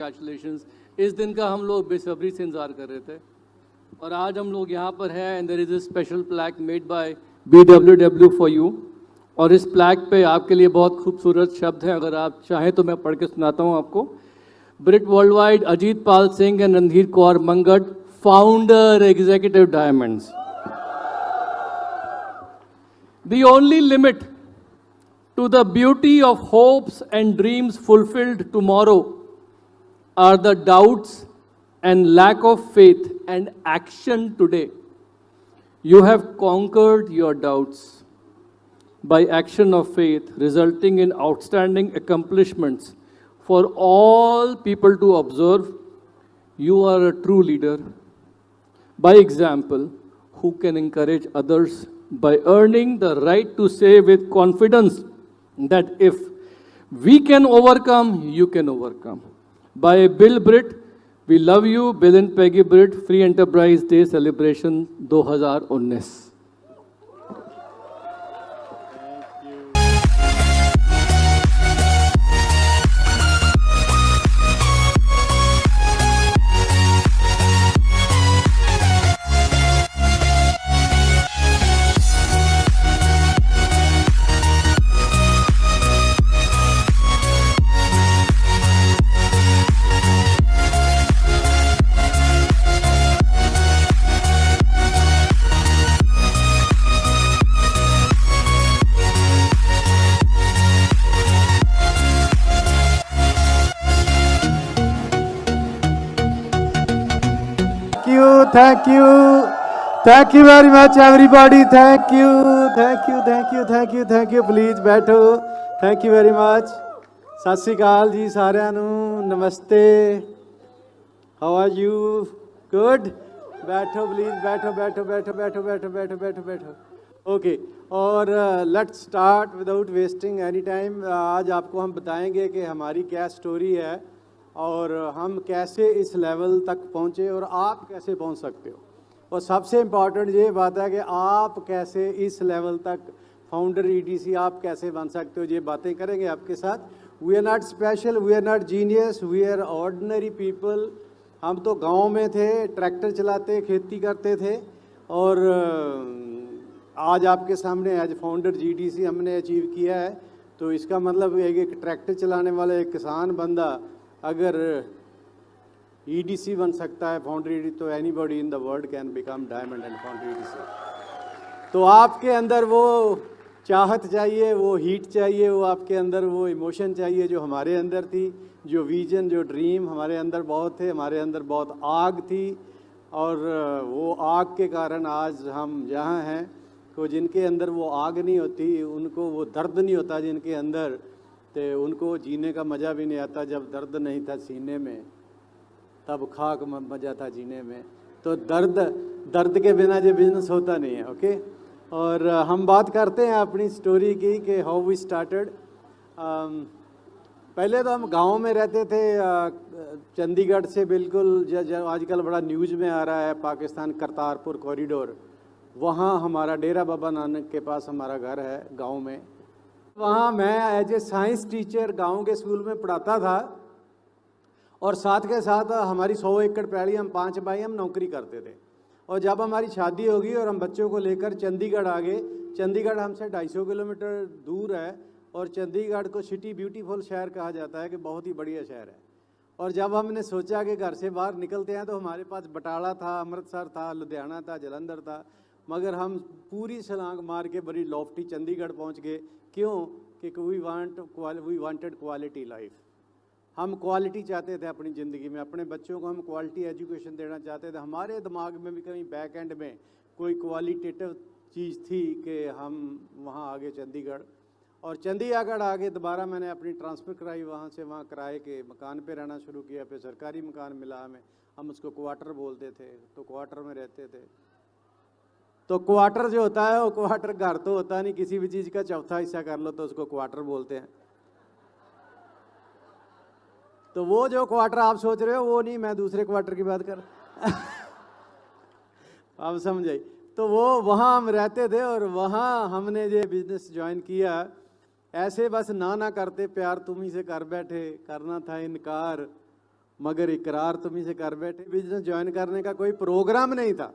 Congratulations. इस दिन का हम लोग बेसब्री से इंतजार कर रहे थे और आज हम लोग यहाँ पर हैं and there is a special plaque made by BWW for you. और इस प्लैक पे आपके लिए बहुत खूबसूरत शब्द हैं, अगर आप चाहें तो मैं पढ़ के सुनाता हूँ आपको। Britt Worldwide Ajit Pal Singh and Randhir Kaur Mangat, founder executive diamonds. The only limit to the beauty of hopes and dreams fulfilled tomorrow are the doubts and lack of faith and action today. You have conquered your doubts by action of faith, resulting in outstanding accomplishments for all people to observe. You are a true leader by example who can encourage others by earning the right to say with confidence that if we can overcome, you can overcome. By Bill Britt, we love you, Bill and Peggy Britt, Free Enterprise Day Celebration 2019. Thank you very much everybody. Thank you. Please बैठो. Thank you very much. सत श्री अकाल जी साਰਿਆਂ ਨੂੰ, नमस्ते. How are you? Good. बैठो please, बैठो. Okay. और let's start without wasting any time. आज आपको हम बताएंगे कि हमारी क्या स्टोरी है और हम कैसे इस लेवल तक पहुँचे और आप कैसे पहुँच सकते हो। और सबसे इम्पॉर्टेंट ये बात है कि आप कैसे इस लेवल तक फाउंडर EDC आप कैसे बन सकते हो, ये बातें करेंगे आपके साथ। We are not special, we are not genius, we are ordinary people. हम तो गांव में थे, ट्रैक्टर चलाते, खेती करते थे और आज आपके सामने एज फाउंडर EDC हमने अचीव किया है। तो इसका मतलब एक ट्रैक्टर चलाने वाला एक किसान बंदा अगर EDC बन सकता है, फाउंडर EDC, तो anybody in the world can become diamond and founder EDC। तो आपके अंदर वो चाहत चाहिए, वो हीट चाहिए, वो आपके अंदर वो इमोशन चाहिए जो हमारे अंदर थी, जो विजन, जो ड्रीम हमारे अंदर बहुत थे, हमारे अंदर बहुत आग थी। और वो आग के कारण आज हम जहाँ हैं, तो जिनके अंदर वो आग नहीं होती, उनको वो दर्द नहीं होता जिनके अंदर, तो उनको जीने का मज़ा भी नहीं आता। जब दर्द नहीं था सीने में तब खाक मज़ा था जीने में। तो दर्द के बिना ये बिजनेस होता नहीं है। ओके। और हम बात करते हैं अपनी स्टोरी की कि हाउ वी स्टार्टेड। पहले तो हम गांव में रहते थे, चंडीगढ़ से बिल्कुल जो आजकल बड़ा न्यूज़ में आ रहा है, पाकिस्तान करतारपुर कॉरिडोर, वहाँ हमारा डेरा बाबा नानक के पास हमारा घर है गांव में। वहाँ मैं एज ए साइंस टीचर गांव के स्कूल में पढ़ाता था और साथ के साथ हमारी 100 एकड़ पैड़ी, हम 5 भाई, हम नौकरी करते थे। और जब हमारी शादी होगी और हम बच्चों को लेकर चंडीगढ़ आ गए, चंडीगढ़ हमसे 250 किलोमीटर दूर है और चंडीगढ़ को सिटी ब्यूटीफुल शहर कहा जाता है कि बहुत ही बढ़िया शहर है। और जब हमने सोचा कि घर से बाहर निकलते हैं तो हमारे पास बटाला था, अमृतसर था, लुधियाना था, जलंधर था, मगर हम पूरी छलांग मार के बड़ी लॉफ्टी चंडीगढ़ पहुंच गए। क्यों? कि वी वांटेड क्वालिटी लाइफ। हम क्वालिटी चाहते थे अपनी ज़िंदगी में, अपने बच्चों को हम क्वालिटी एजुकेशन देना चाहते थे। हमारे दिमाग में भी कहीं बैक एंड में कोई क्वालिटेटिव चीज़ थी कि हम वहाँ आगे चंडीगढ़। और चंडीगढ़ आगे दोबारा मैंने अपनी ट्रांसफ़र कराई, वहाँ से वहाँ किराए के मकान पे रहना शुरू किया। फिर सरकारी मकान मिला हमें, हम उसको क्वार्टर बोलते थे, तो क्वार्टर में रहते थे। तो क्वार्टर जो होता है वो क्वार्टर घर तो होता नहीं, किसी भी चीज़ का चौथा हिस्सा कर लो तो उसको क्वार्टर बोलते हैं। तो वो जो क्वार्टर आप सोच रहे हो वो नहीं, मैं दूसरे क्वार्टर की बात कर आप समझ आई। तो वो वहाँ हम रहते थे और वहाँ हमने ये बिजनेस ज्वाइन किया। ऐसे बस ना करते, प्यार तुम ही से कर बैठे, करना था इनकार, मगर इकरार तुम ही से कर बैठे। बिजनेस ज्वाइन करने का कोई प्रोग्राम नहीं था।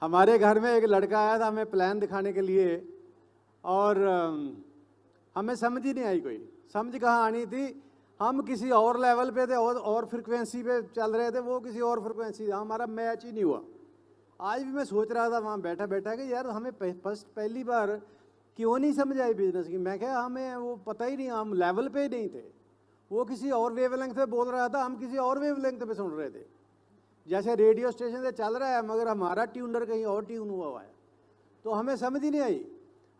हमारे घर में एक लड़का आया था हमें प्लान दिखाने के लिए, और हमें समझ ही नहीं आई, कोई समझ कहाँ आनी थी। हम किसी और लेवल पे थे और फ्रिक्वेंसी पे चल रहे थे, वो किसी और फ्रिक्वेंसी, हमारा मैच ही नहीं हुआ। आज भी मैं सोच रहा था वहाँ बैठा बैठा कि यार हमें पहली बार क्यों नहीं समझ आई बिजनेस की। मैं क्या, हमें वो पता ही नहीं, हम लेवल पे ही नहीं थे। वो किसी और वेवलेंथ पे बोल रहा था, हम किसी और वेवलेंथ पे सुन रहे थे। जैसे रेडियो स्टेशन से चल रहा है मगर हमारा ट्यूनर कहीं और ट्यून हुआ है, तो हमें समझ ही नहीं आई।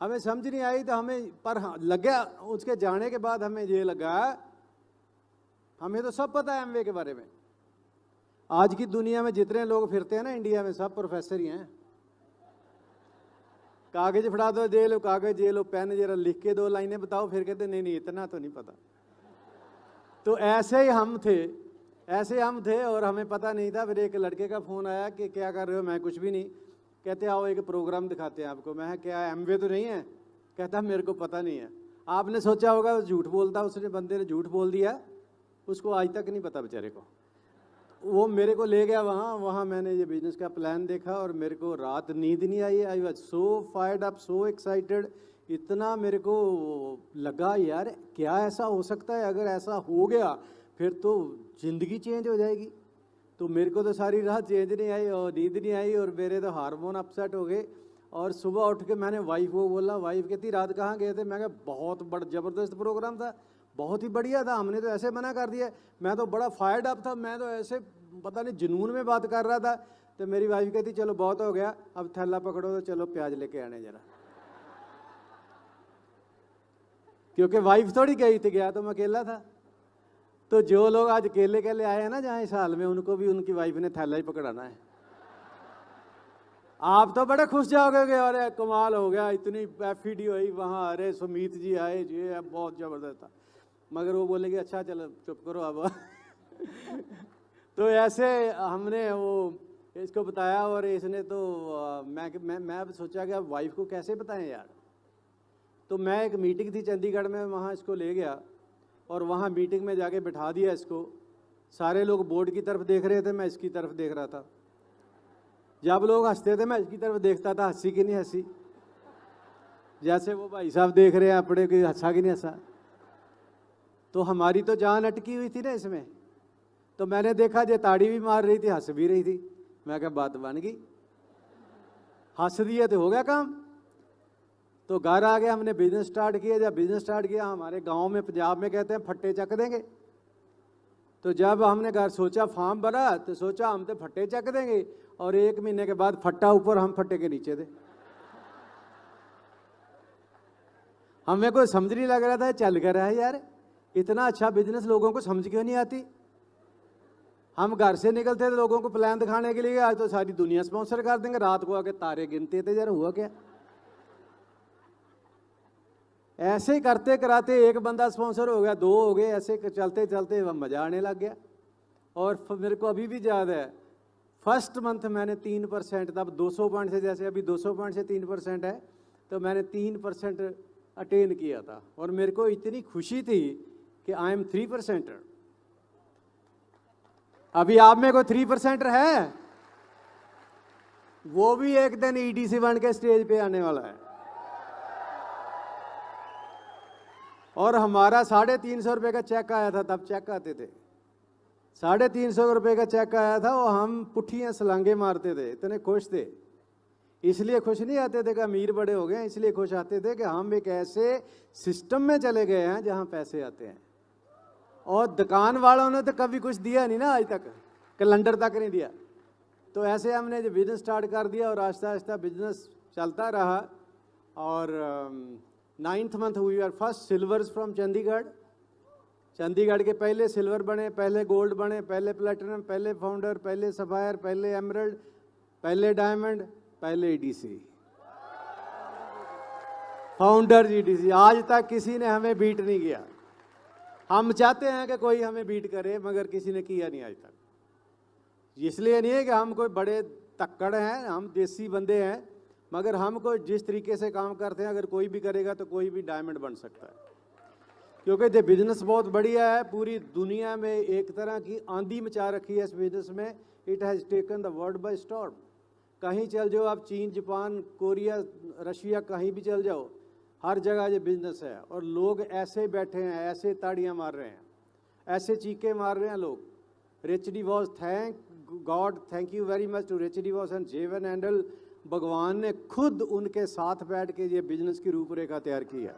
हमें समझ नहीं आई तो हमें पर लगा, उसके जाने के बाद हमें ये लगा हमें तो सब पता है एमवे के बारे में। आज की दुनिया में जितने लोग फिरते हैं ना इंडिया में, सब प्रोफेसर ही हैं। कागज फड़ा दो, दे लो कागज, ये लो पेन, जरा लिख के 2 लाइनें बताओ, फिर कहते नहीं नहीं इतना तो नहीं पता। तो ऐसे ही हम थे और हमें पता नहीं था। फिर एक लड़के का फ़ोन आया कि क्या कर रहे हो, मैं कुछ भी नहीं। कहते आओ एक प्रोग्राम दिखाते हैं आपको। मैं क्या एमवे तो नहीं है? कहता मेरे को पता नहीं है। आपने सोचा होगा झूठ बोलता, उसने बंदे ने झूठ बोल दिया, उसको आज तक नहीं पता बेचारे को। वो मेरे को ले गया वहाँ मैंने ये बिजनेस का प्लान देखा और मेरे को रात नींद नहीं आई। I was so fired up, so excited. इतना मेरे को लगा यार क्या ऐसा हो सकता है, अगर ऐसा हो गया फिर तो ज़िंदगी चेंज हो जाएगी। तो मेरे को तो सारी रात चेंज नहीं आई और नींद नहीं आई और मेरे तो हार्मोन अपसेट हो गए। और सुबह उठ के मैंने वाइफ को बोला, वाइफ कहती रात कहाँ गए थे? मैं कहा बहुत बड़ा ज़बरदस्त प्रोग्राम था, बहुत ही बढ़िया था, हमने तो ऐसे मना कर दिया। मैं तो बड़ा फायर्ड अप था, मैं तो ऐसे पता नहीं जुनून में बात कर रहा था। तो मेरी वाइफ कहती चलो बहुत हो गया, अब थैला पकड़ो तो चलो प्याज लेके आने जरा। क्योंकि वाइफ थोड़ी गई थी, गया तो मैं अकेला था। तो जो लोग आज अकेले अकेले आए हैं ना जहाँ इस हाल में, उनको भी उनकी वाइफ ने थैला ही पकड़ाना है। आप तो बड़े खुश जाओगे कि अरे कमाल हो गया, इतनी एफईडी हुई वहाँ, अरे सुमीत जी आए, ये बहुत ज़बरदस्त था। मगर वो बोलेंगे अच्छा चलो चुप करो अब। तो ऐसे हमने वो इसको बताया और इसने तो मैं अब सोचा कि अब वाइफ को कैसे बताएं यार। तो मैं एक मीटिंग थी चंडीगढ़ में, वहाँ इसको ले गया और वहाँ मीटिंग में जाके बिठा दिया इसको। सारे लोग बोर्ड की तरफ देख रहे थे, मैं इसकी तरफ देख रहा था। जब लोग हंसते थे मैं इसकी तरफ देखता था, हंसी कि नहीं हंसी। जैसे वो भाई साहब देख रहे हैं अपने कि हंसा कि नहीं हंसा। तो हमारी तो जान अटकी हुई थी ना इसमें। तो मैंने देखा जे ताड़ी भी मार रही थी, हंस भी रही थी। मैं कहा बात बन गई, हंस दिए तो हो गया काम। तो घर आ गए, हमने बिजनेस स्टार्ट किया। जब बिजनेस स्टार्ट किया, हमारे गांव में पंजाब में कहते हैं फट्टे चक देंगे। तो जब हमने घर सोचा फार्म बना तो सोचा हम तो फट्टे चक देंगे, और 1 महीने के बाद फट्टा ऊपर हम फट्टे के नीचे थे। हमें कोई समझ नहीं लग रहा था चल कर रहा है यार, इतना अच्छा बिजनेस लोगों को समझ क्यों नहीं आती। हम घर से निकलते थे लोगों को प्लान दिखाने के लिए, आज तो सारी दुनिया स्पॉन्सर कर देंगे। रात को आके तारे गिनते थे, यार हुआ क्या। ऐसे ही करते कराते एक बंदा स्पॉन्सर हो गया, 2 हो गए, ऐसे चलते चलते मज़ा आने लग गया। और मेरे को अभी भी याद है, फर्स्ट मंथ मैंने 3%, तब 200 पॉइंट से, जैसे अभी 200 पॉइंट से 3% है, तो मैंने 3% अटेन किया था। और मेरे को इतनी खुशी थी कि आई एम 3%। अभी आप में कोई 3% है? वो भी एक दिन EDC बन के स्टेज पे आने वाला है। और हमारा 350 रुपये का चेक आया था, तब चेक आते थे। 350 रुपये का चेक आया था, वो हम पुट्ठियाँ सलांगे मारते थे, इतने खुश थे। इसलिए खुश नहीं आते थे कि अमीर बड़े हो गए, इसलिए खुश आते थे कि हम एक ऐसे सिस्टम में चले गए हैं जहाँ पैसे आते हैं। और दुकान वालों ने तो कभी कुछ दिया नहीं ना आज तक, कैलेंडर तक नहीं दिया। तो ऐसे हमने जो बिजनेस स्टार्ट कर दिया और आहिस्ता आहिस्ता बिजनेस चलता रहा। और 9th month we are first silvers from Chandigarh. Chandigarh के पहले सिल्वर बने, पहले गोल्ड बने, पहले प्लेटिनम, पहले फाउंडर, पहले सफायर, पहले एमरल्ड, पहले डायमंड, पहले EDC, फाउंडर EDC। आज तक किसी ने हमें बीट नहीं किया। हम चाहते हैं कि कोई हमें बीट करे, मगर किसी ने किया नहीं आज तक। इसलिए नहीं है कि हम कोई बड़े तक्कड़ हैं, हम देसी बंदे हैं, मगर हम कोई जिस तरीके से काम करते हैं, अगर कोई भी करेगा तो कोई भी डायमंड बन सकता है। क्योंकि ये बिजनेस बहुत बढ़िया है, पूरी दुनिया में एक तरह की आंधी मचा रखी है इस बिजनेस में। It has taken the world by storm. कहीं चल जाओ आप, चीन, जापान, कोरिया, रशिया, कहीं भी चल जाओ, हर जगह ये बिजनेस है। और लोग ऐसे बैठे हैं, ऐसे ताड़ियां मार रहे हैं, ऐसे चीखे मार रहे हैं लोग। Rich DeVos, thank God, thank you very much to Rich DeVos and Jay Van Andel. भगवान ने खुद उनके साथ बैठ के ये बिजनेस की रूपरेखा तैयार की है।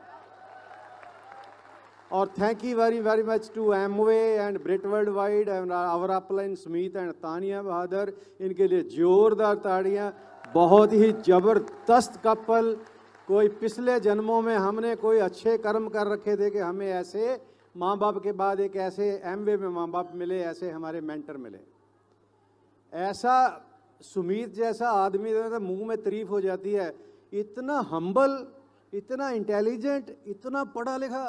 और thank you very very much to Amway and Britt Worldwide and our upline Smith and Tania Bahadur. इनके लिए जोरदार ताड़ियां। बहुत ही जबरदस्त कपल। कोई पिछले जन्मों में हमने कोई अच्छे कर्म कर रखे थे कि हमें ऐसे माँ बाप के बाद एक ऐसे एमवे में माँ बाप मिले, ऐसे हमारे मेंटर मिले। ऐसा सुमीत जैसा आदमी तो मुंह में तारीफ हो जाती है। इतना हम्बल, इतना इंटेलिजेंट, इतना पढ़ा लिखा,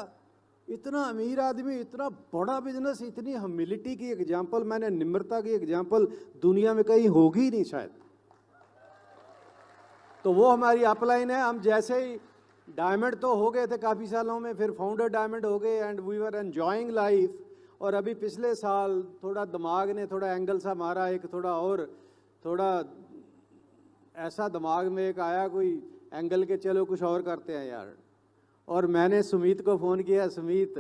इतना अमीर आदमी, इतना बड़ा बिजनेस, इतनी ह्यूमिलिटी की एग्जाम्पल, मैंने निम्रता की एग्जाम्पल दुनिया में कहीं होगी नहीं शायद। तो वो हमारी अपलाइन है। हम जैसे ही डायमंड तो हो गए थे काफ़ी सालों में, फिर फाउंडर डायमंड हो गए and we were enjoying life. और अभी पिछले साल थोड़ा दिमाग ने थोड़ा एंगल सा मारा, एक थोड़ा ऐसा दिमाग में एक आया कोई एंगल के, चलो कुछ और करते हैं यार। और मैंने सुमीत को फ़ोन किया, सुमीत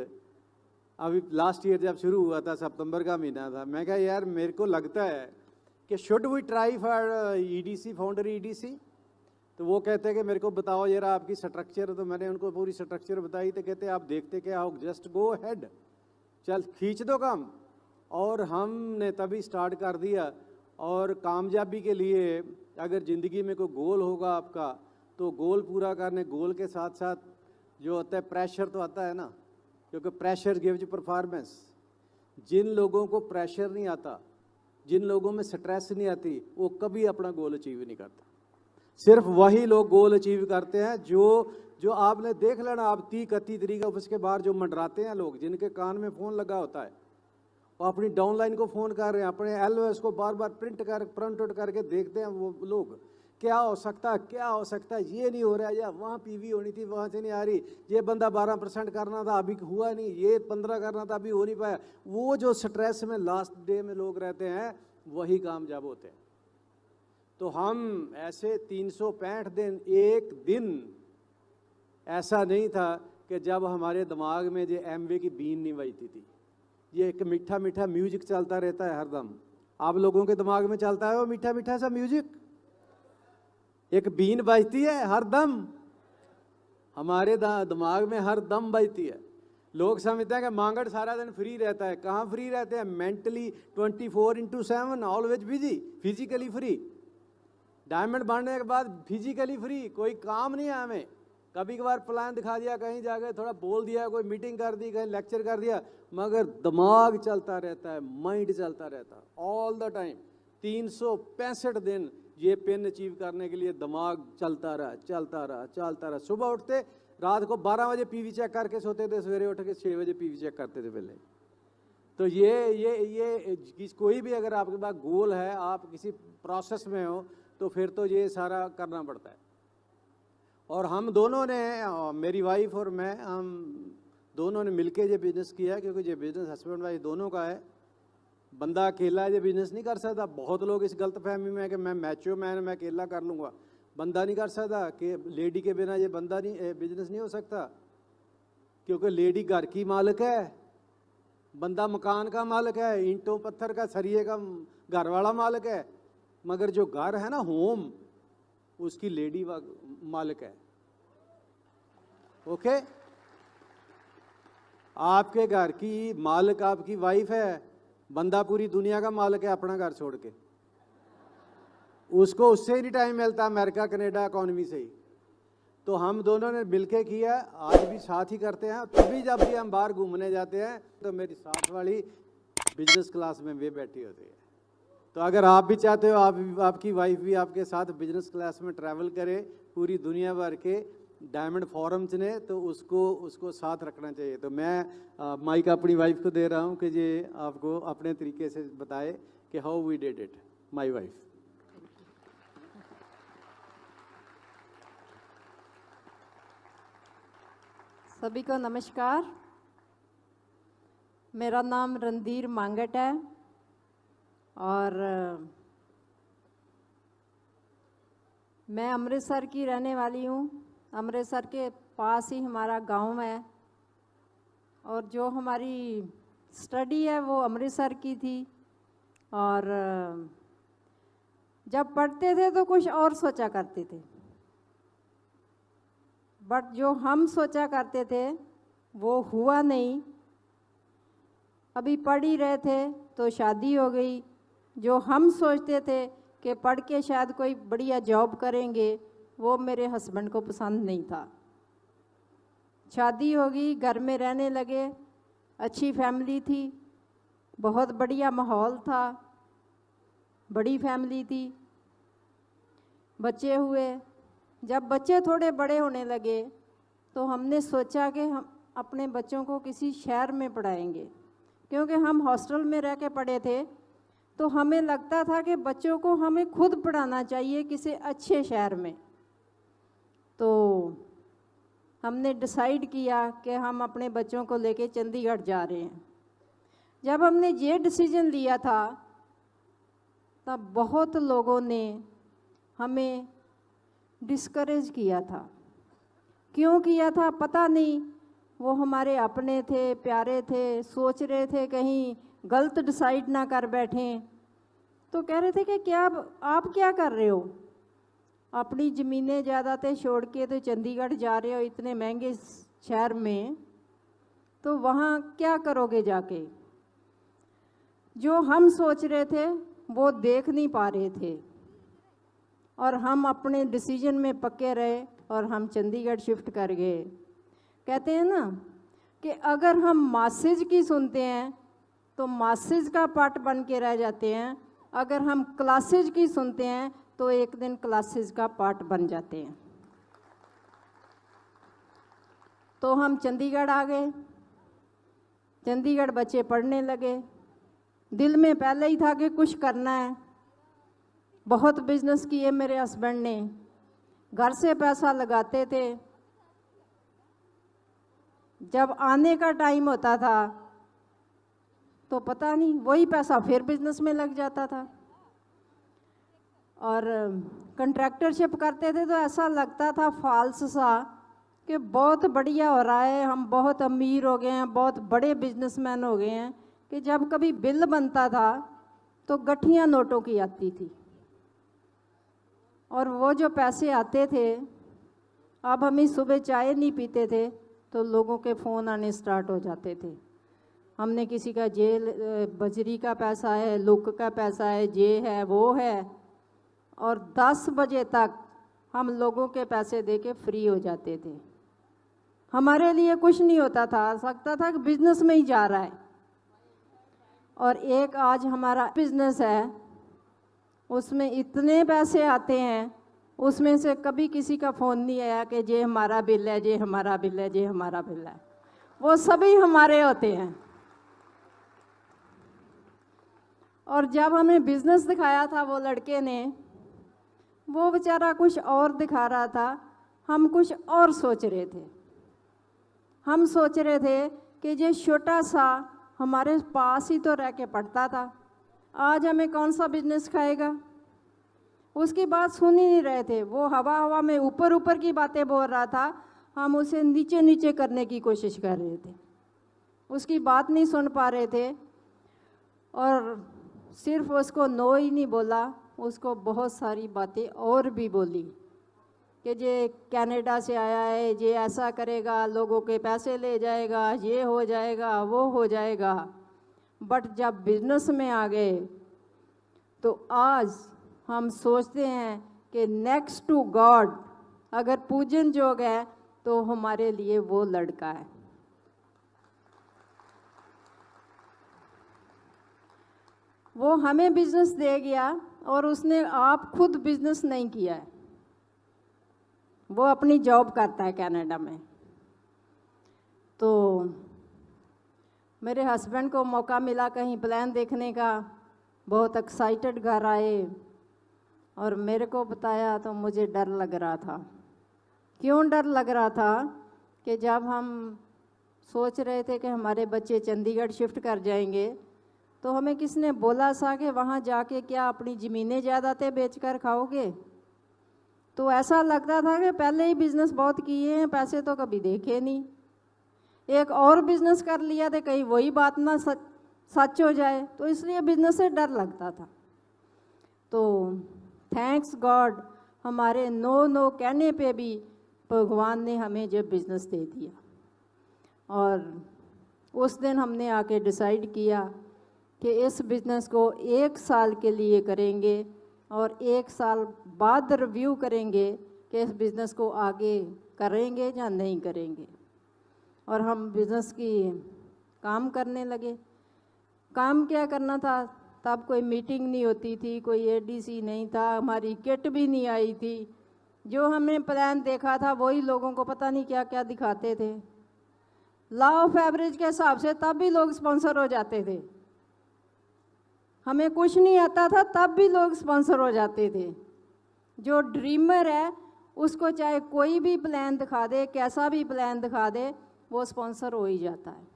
अभी लास्ट ईयर जब शुरू हुआ था, सितंबर का महीना था, मैं कहा यार मेरे को लगता है कि should we try for EDC, founder EDC. तो वो कहते हैं कि मेरे को बताओ जरा आपकी स्ट्रक्चर। तो मैंने उनको पूरी स्ट्रक्चर बताई। तो कहते आप देखते क्या हो, जस्ट गो हेड, चल खींच दो काम। और हमने तभी स्टार्ट कर दिया। और कामयाबी के लिए अगर ज़िंदगी में कोई गोल होगा आपका, तो गोल पूरा करने, गोल के साथ साथ जो होता है प्रेशर तो आता है ना, क्योंकि प्रेशर गिव्स यू परफॉर्मेंस। जिन लोगों को प्रेशर नहीं आता, जिन लोगों में स्ट्रेस नहीं आती, वो कभी अपना गोल अचीव नहीं करता। सिर्फ वही लोग गोल अचीव करते हैं जो आपने देख लेना, आप 30-31 तरीका उसके बाद जो मंडराते हैं लोग, जिनके कान में फ़ोन लगा होता है, वो अपनी डाउनलाइन को फ़ोन कर रहे हैं, अपने LOS को बार बार प्रिंट आउट करके देखते हैं वो लोग, क्या हो सकता है, क्या हो सकता है, ये नहीं हो रहा है, या वहाँ PV होनी थी वहाँ से नहीं आ रही, ये बंदा 12% करना था अभी हुआ नहीं, ये 15 करना था अभी हो नहीं पाया। वो जो स्ट्रेस में लास्ट डे में लोग रहते हैं, वही कामयाब होते हैं। तो हम ऐसे 365 दिन, एक दिन ऐसा नहीं था कि जब हमारे दिमाग में जो एमवे की बीन नहीं बजती थी। ये एक मीठा मीठा म्यूजिक चलता रहता है हरदम। आप लोगों के दिमाग में चलता है वो मीठा मीठा सा म्यूजिक, एक बीन बजती है हर दम, हमारे दिमाग में हर दम बजती है। लोग समझते हैं कि मांगड़ सारा दिन फ्री रहता है। कहाँ फ्री रहते हैं? Mentally 24/7 always busy, physically free. Diamond बनने के बाद फिजिकली फ्री, कोई काम नहीं है हमें। कभी कभार प्लान दिखा दिया, कहीं जाके थोड़ा बोल दिया, कोई मीटिंग कर दी, कहीं लेक्चर कर दिया, मगर दिमाग चलता रहता है, माइंड चलता रहता है ऑल द टाइम। 365 दिन ये पेन अचीव करने के लिए दिमाग चलता रहा, चलता रहा, चलता रहा। सुबह उठते, रात को 12 बजे PV चेक करके सोते थे, सवेरे उठ के 6 बजे PV चेक करते थे पहले। तो ये कोई भी अगर आपके पास गोल है, आप किसी प्रोसेस में हो, तो फिर तो ये सारा करना पड़ता है। और हम दोनों ने, मेरी वाइफ और मैं, हम दोनों ने मिलके ये बिज़नेस किया, क्योंकि ये बिज़नेस हस्बैंड वाइफ दोनों का है। बंदा अकेला ये बिज़नेस नहीं कर सकता। बहुत लोग इस गलत फहमी में है कि मैं मैचो मैन, मैं अकेला कर लूँगा। बंदा नहीं कर सकता, कि लेडी के बिना ये बंदा नहीं, बिज़नेस नहीं हो सकता। क्योंकि लेडी घर की मालिक है, बंदा मकान का मालिक है, ईंटों पत्थर का सरिये का घर वाला मालिक है, मगर जो घर है ना, होम, उसकी लेडी मालिक है। ओके, आपके घर की मालिक आपकी वाइफ है, बंदा पूरी दुनिया का मालिक है अपना घर छोड़ के। उसको उससे ही नहीं टाइम मिलता, अमेरिका कनाडा इकॉनमी से ही। तो हम दोनों ने मिलके किया, आज भी साथ ही करते हैं। तभी जब भी हम बाहर घूमने जाते हैं, तो मेरी साथ वाली बिजनेस क्लास में वे बैठी होती है। तो अगर आप भी चाहते हो आपकी वाइफ भी आपके साथ बिजनेस क्लास में ट्रैवल करे पूरी दुनिया भर के डायमंड फोरम्स ने, तो उसको साथ रखना चाहिए। तो मैं माइक अपनी वाइफ को दे रहा हूँ कि ये आपको अपने तरीके से बताए कि how we did it, my wife. सभी को नमस्कार। मेरा नाम रणधीर मांगट है और मैं अमृतसर की रहने वाली हूँ। अमृतसर के पास ही हमारा गांव है और जो हमारी स्टडी है वो अमृतसर की थी। और जब पढ़ते थे तो कुछ और सोचा करते थे, बट जो हम सोचा करते थे वो हुआ नहीं। अभी पढ़ ही रहे थे तो शादी हो गई। जो हम सोचते थे कि पढ़ के शायद कोई बढ़िया जॉब करेंगे, वो मेरे हस्बैंड को पसंद नहीं था। शादी हो गई, घर में रहने लगे, अच्छी फैमिली थी, बहुत बढ़िया माहौल था, बड़ी फैमिली थी, बच्चे हुए। जब बच्चे थोड़े बड़े होने लगे तो हमने सोचा कि हम अपने बच्चों को किसी शहर में पढ़ाएंगे, क्योंकि हम हॉस्टल में रह के पढ़े थे। तो हमें लगता था कि बच्चों को हमें खुद पढ़ाना चाहिए किसी अच्छे शहर में। तो हमने डिसाइड किया कि हम अपने बच्चों को लेके चंडीगढ़ जा रहे हैं। जब हमने ये डिसीजन लिया था तब बहुत लोगों ने हमें डिस्करेज किया था। क्यों किया था पता नहीं, वो हमारे अपने थे, प्यारे थे, सोच रहे थे कहीं गलत डिसाइड ना कर बैठें। तो कह रहे थे कि क्या आप क्या कर रहे हो, अपनी ज़मीनें ज़्यादातर छोड़ के तो चंडीगढ़ जा रहे हो इतने महंगे शहर में, तो वहाँ क्या करोगे जाके। जो हम सोच रहे थे वो देख नहीं पा रहे थे और हम अपने डिसीजन में पक्के रहे और हम चंडीगढ़ शिफ्ट कर गए। कहते हैं ना कि अगर हम मासेज की सुनते हैं तो मासेज का पार्ट बन के रह जाते हैं, अगर हम क्लासेज की सुनते हैं तो एक दिन क्लासेज का पार्ट बन जाते हैं। तो हम चंडीगढ़ आ गए। चंडीगढ़ बच्चे पढ़ने लगे। दिल में पहले ही था कि कुछ करना है। बहुत बिजनेस किए मेरे हस्बैंड ने, घर से पैसा लगाते थे। जब आने का टाइम होता था तो पता नहीं वही पैसा फिर बिजनेस में लग जाता था। और कंट्रैक्टरशिप करते थे तो ऐसा लगता था फॉल्स सा कि बहुत बढ़िया हो रहा है, हम बहुत अमीर हो गए हैं, बहुत बड़े बिजनेसमैन हो गए हैं, कि जब कभी बिल बनता था तो गठियाँ नोटों की आती थी। और वो जो पैसे आते थे, अब हम सुबह चाय नहीं पीते थे तो लोगों के फ़ोन आने स्टार्ट हो जाते थे। हमने किसी का जेल बजरी का पैसा है, लुक का पैसा है, ये है वो है, और 10 बजे तक हम लोगों के पैसे दे के फ्री हो जाते थे। हमारे लिए कुछ नहीं होता था, लगता था कि बिजनेस में ही जा रहा है। और एक आज हमारा बिजनेस है, उसमें इतने पैसे आते हैं, उसमें से कभी किसी का फ़ोन नहीं आया कि ये हमारा बिल है, ये हमारा बिल है, ये हमारा बिल है। वो सभी हमारे होते हैं। और जब हमें बिजनेस दिखाया था वो लड़के ने, वो बेचारा कुछ और दिखा रहा था, हम कुछ और सोच रहे थे। हम सोच रहे थे कि ये छोटा सा हमारे पास ही तो रह के पढ़ता था, आज हमें कौन सा बिजनेस खाएगा। उसकी बात सुन ही नहीं रहे थे। वो हवा हवा में ऊपर ऊपर की बातें बोल रहा था, हम उसे नीचे नीचे करने की कोशिश कर रहे थे। उसकी बात नहीं सुन पा रहे थे। और सिर्फ उसको नो ही नहीं बोला, उसको बहुत सारी बातें और भी बोली कि ये कनाडा से आया है, ये ऐसा करेगा, लोगों के पैसे ले जाएगा, ये हो जाएगा, वो हो जाएगा। बट जब बिजनेस में आ गए तो आज हम सोचते हैं कि नेक्स्ट टू गॉड अगर पूजन जोग है तो हमारे लिए वो लड़का है। वो हमें बिजनेस दे गया और उसने आप खुद बिजनेस नहीं किया है। वो अपनी जॉब करता है कनाडा में। तो मेरे हस्बैंड को मौका मिला कहीं प्लान देखने का, बहुत एक्साइटेड घर आए और मेरे को बताया तो मुझे डर लग रहा था। क्यों डर लग रहा था कि जब हम सोच रहे थे कि हमारे बच्चे चंडीगढ़ शिफ्ट कर जाएंगे, तो हमें किसने बोला सा कि वहाँ जाके क्या अपनी ज़मीनें जायदादें बेचकर खाओगे। तो ऐसा लगता था कि पहले ही बिज़नेस बहुत किए हैं, पैसे तो कभी देखे नहीं, एक और बिज़नेस कर लिया तो कहीं वही बात ना सच हो जाए, तो इसलिए बिज़नेस से डर लगता था। तो थैंक्स गॉड हमारे नो कहने पे भी भगवान ने हमें जब बिज़नेस दे दिया, और उस दिन हमने आके डिसाइड किया कि इस बिज़नेस को 1 साल के लिए करेंगे और 1 साल बाद रिव्यू करेंगे कि इस बिज़नेस को आगे करेंगे या नहीं करेंगे। और हम बिज़नेस की काम करने लगे। काम क्या करना था, तब कोई मीटिंग नहीं होती थी, कोई एडीसी नहीं था, हमारी किट भी नहीं आई थी। जो हमने प्लान देखा था वही लोगों को पता नहीं क्या क्या दिखाते थे। लॉ ऑफ एवरेज के हिसाब से तब भी लोग स्पॉन्सर हो जाते थे, हमें कुछ नहीं आता था तब भी लोग स्पॉन्सर हो जाते थे। जो ड्रीमर है उसको चाहे कोई भी प्लान दिखा दे, कैसा भी प्लान दिखा दे, वो स्पॉन्सर हो ही जाता है।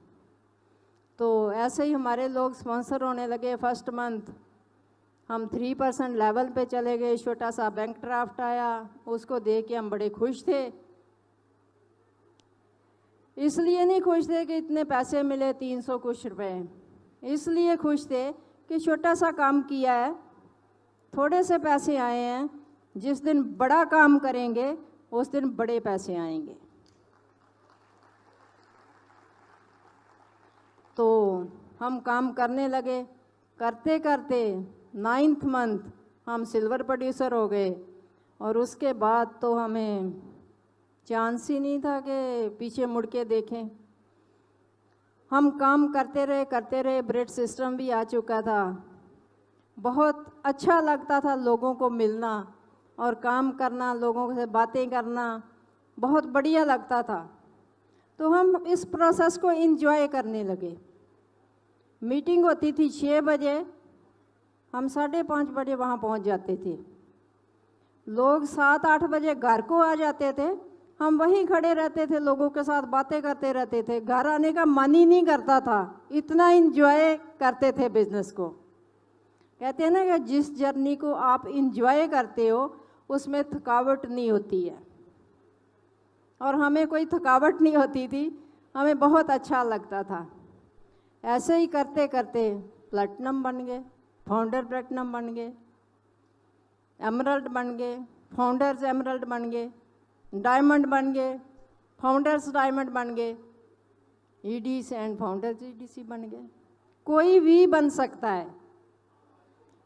तो ऐसे ही हमारे लोग स्पॉन्सर होने लगे। फर्स्ट मंथ हम 3% लेवल पे चले गए, छोटा सा बैंक ड्राफ्ट आया, उसको देख के हम बड़े खुश थे। इसलिए नहीं खुश थे कि इतने पैसे मिले 300 कुछ रुपए, इसलिए खुश थे कि छोटा सा काम किया है, थोड़े से पैसे आए हैं, जिस दिन बड़ा काम करेंगे उस दिन बड़े पैसे आएंगे। तो हम काम करने लगे, करते करते 9th मंथ हम सिल्वर प्रोड्यूसर हो गए, और उसके बाद तो हमें चांस ही नहीं था कि पीछे मुड़ के देखें। हम काम करते रहे, ब्रेड सिस्टम भी आ चुका था, बहुत अच्छा लगता था लोगों को मिलना और काम करना, लोगों से बातें करना बहुत बढ़िया लगता था। तो हम इस प्रोसेस को एंजॉय करने लगे। मीटिंग होती थी 6 बजे, हम 5:30 बजे वहाँ पहुँच जाते थे। लोग 7-8 बजे घर को आ जाते थे, हम वहीं खड़े रहते थे, लोगों के साथ बातें करते रहते थे, घर आने का मन ही नहीं करता था, इतना एंजॉय करते थे बिजनेस को। कहते हैं ना कि जिस जर्नी को आप एंजॉय करते हो उसमें थकावट नहीं होती है, और हमें कोई थकावट नहीं होती थी, हमें बहुत अच्छा लगता था। ऐसे ही करते करते प्लैटिनम बन गए, फाउंडर प्लैटिनम बन गए, एमरल्ड बन गए, फाउंडर्स एमरल्ड बन गए, डायमंड बन गए, फाउंडर्स डायमंड बन गए, ईडीसी एंड फाउंडर्स ईडीसी बन गए। कोई भी बन सकता है,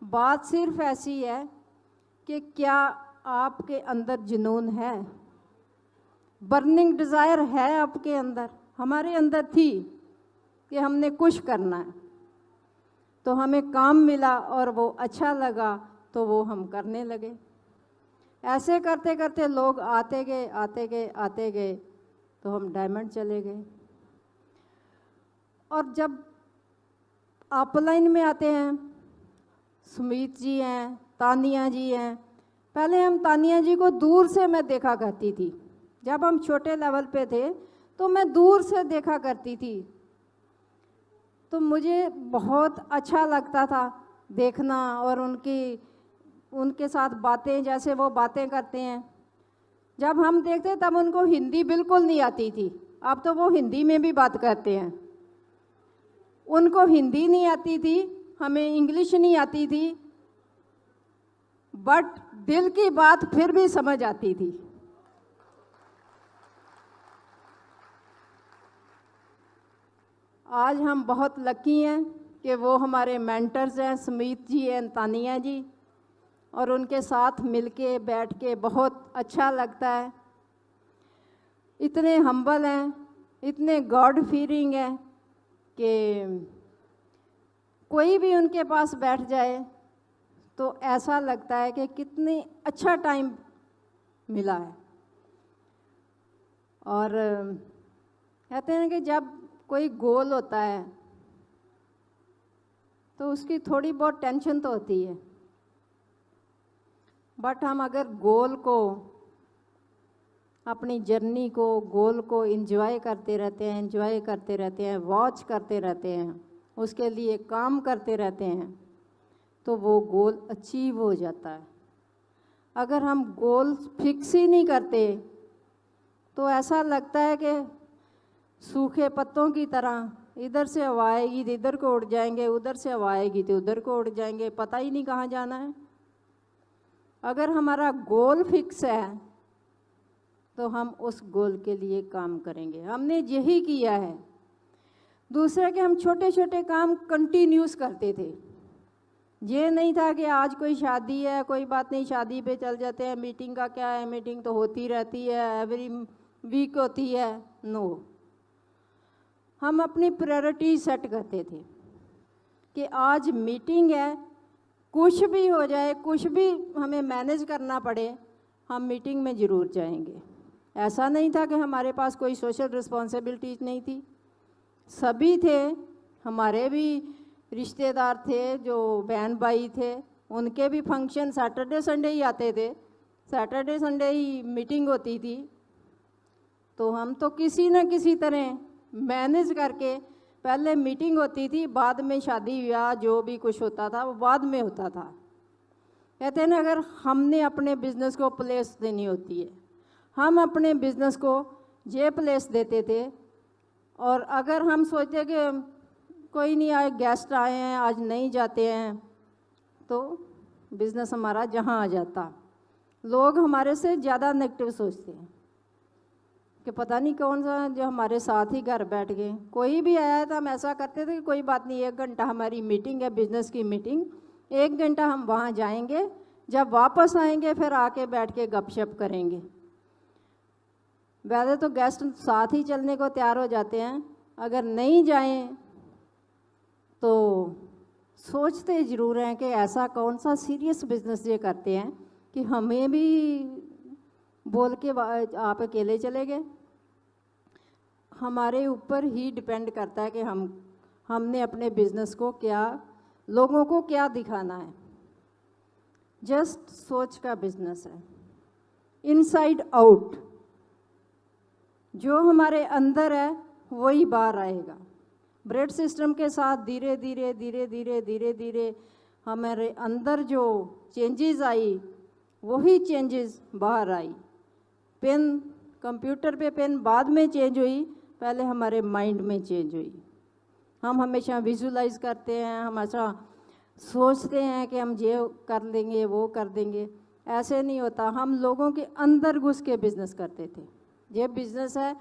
बात सिर्फ ऐसी है कि क्या आपके अंदर जुनून है, बर्निंग डिज़ायर है आपके अंदर। हमारे अंदर थी कि हमने कुछ करना है, तो हमें काम मिला और वो अच्छा लगा तो वो हम करने लगे। ऐसे करते करते लोग आते गए तो हम डायमंड चले गए। और जब अपलाइन में आते हैं, सुमित जी हैं, तानिया जी हैं। पहले हम तानिया जी को दूर से मैं देखा करती थी, जब हम छोटे लेवल पे थे तो मैं दूर से देखा करती थी, तो मुझे बहुत अच्छा लगता था देखना, और उनके साथ बातें, जैसे वो बातें करते हैं। जब हम देखते तब उनको हिंदी बिल्कुल नहीं आती थी, अब तो वो हिंदी में भी बात करते हैं। उनको हिंदी नहीं आती थी, हमें इंग्लिश नहीं आती थी, बट दिल की बात फिर भी समझ आती थी। आज हम बहुत लकी हैं कि वो हमारे मेंटर्स हैं, सुमित जी एंड तानिया जी, और उनके साथ मिलके बैठ के बहुत अच्छा लगता है। इतने हम्बल हैं, इतने गॉड फीयरिंग हैं कि कोई भी उनके पास बैठ जाए तो ऐसा लगता है कि कितनी अच्छा टाइम मिला है। और कहते हैं कि जब कोई गोल होता है तो उसकी थोड़ी बहुत टेंशन तो होती है, बट हम अगर गोल को अपनी जर्नी को, गोल को एंजॉय करते रहते हैं, वॉच करते रहते हैं, उसके लिए काम करते रहते हैं, तो वो गोल अचीव हो जाता है। अगर हम गोल फिक्स ही नहीं करते तो ऐसा लगता है कि सूखे पत्तों की तरह, इधर से हवा आएगी तो इधर को उड़ जाएंगे, उधर से हवा आएगी तो उधर को उड़ जाएंगे, पता ही नहीं कहाँ जाना है। अगर हमारा गोल फिक्स है तो हम उस गोल के लिए काम करेंगे। हमने यही किया है। दूसरा कि हम छोटे छोटे काम कंटिन्यूस करते थे। ये नहीं था कि आज कोई शादी है, कोई बात नहीं, शादी पे चल जाते हैं, मीटिंग का क्या है, मीटिंग तो होती रहती है, एवरी वीक होती है। नो, हम अपनी प्रायोरिटी सेट करते थे कि आज मीटिंग है, कुछ भी हो जाए, कुछ भी हमें मैनेज करना पड़े, हम मीटिंग में ज़रूर जाएंगे। ऐसा नहीं था कि हमारे पास कोई सोशल रिस्पॉन्सिबिलिटीज नहीं थी, सभी थे। हमारे भी रिश्तेदार थे, जो बहन भाई थे, उनके भी फंक्शन सैटरडे संडे ही आते थे, सैटरडे संडे ही मीटिंग होती थी। तो हम तो किसी न किसी तरह मैनेज करके, पहले मीटिंग होती थी, बाद में शादी ब्याह जो भी कुछ होता था वो बाद में होता था। कहते हैं ना, अगर हमने अपने बिज़नेस को प्लेस देनी होती है, हम अपने बिज़नेस को ये प्लेस देते थे। और अगर हम सोचते कि कोई नहीं आए, गेस्ट आए हैं, आज नहीं जाते हैं, तो बिज़नेस हमारा जहाँ आ जाता। लोग हमारे से ज़्यादा नेगेटिव सोचते हैं कि पता नहीं कौन सा जो हमारे साथ ही घर बैठ गए। कोई भी आया है तो हम ऐसा करते थे कि कोई बात नहीं, 1 घंटा हमारी मीटिंग है, बिज़नेस की मीटिंग, 1 घंटा हम वहाँ जाएंगे, जब वापस आएंगे फिर आके बैठ के गपशप करेंगे। वैसे तो गेस्ट साथ ही चलने को तैयार हो जाते हैं, अगर नहीं जाएं तो सोचते ज़रूर हैं कि ऐसा कौन सा सीरियस बिजनेस ये करते हैं कि हमें भी बोल के आप अकेले चले गए। हमारे ऊपर ही डिपेंड करता है कि हमने अपने बिजनेस को क्या, लोगों को क्या दिखाना है। जस्ट सोच का बिजनेस है, इनसाइड आउट। जो हमारे अंदर है वही बाहर आएगा। ब्रेड सिस्टम के साथ धीरे धीरे धीरे धीरे धीरे धीरे हमारे अंदर जो चेंजेस आई, वही चेंजेस बाहर आई। पेन, कंप्यूटर पे पेन बाद में चेंज हुई, पहले हमारे माइंड में चेंज हुई। हम हमेशा विजुलाइज करते हैं, हमेशा सोचते हैं कि हम ये कर लेंगे, वो कर देंगे। ऐसे नहीं होता। हम लोगों के अंदर घुस के बिजनेस करते थे। ये बिजनेस है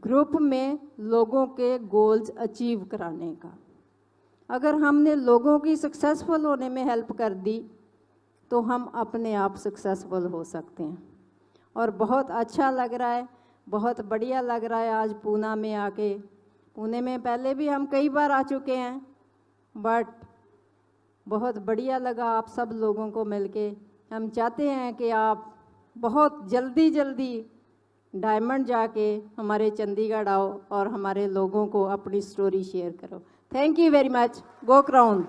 ग्रुप में लोगों के गोल्स अचीव कराने का। अगर हमने लोगों की सक्सेसफुल होने में हेल्प कर दी तो हम अपने आप सक्सेसफुल हो सकते हैं। और बहुत अच्छा लग रहा है, बहुत बढ़िया लग रहा है आज पूना में आके। पुणे में पहले भी हम कई बार आ चुके हैं, बट बहुत बढ़िया लगा आप सब लोगों को मिलके। हम चाहते हैं कि आप बहुत जल्दी जल्दी डायमंड जाके हमारे चंडीगढ़ आओ और हमारे लोगों को अपनी स्टोरी शेयर करो। Thank you very much. Go crown.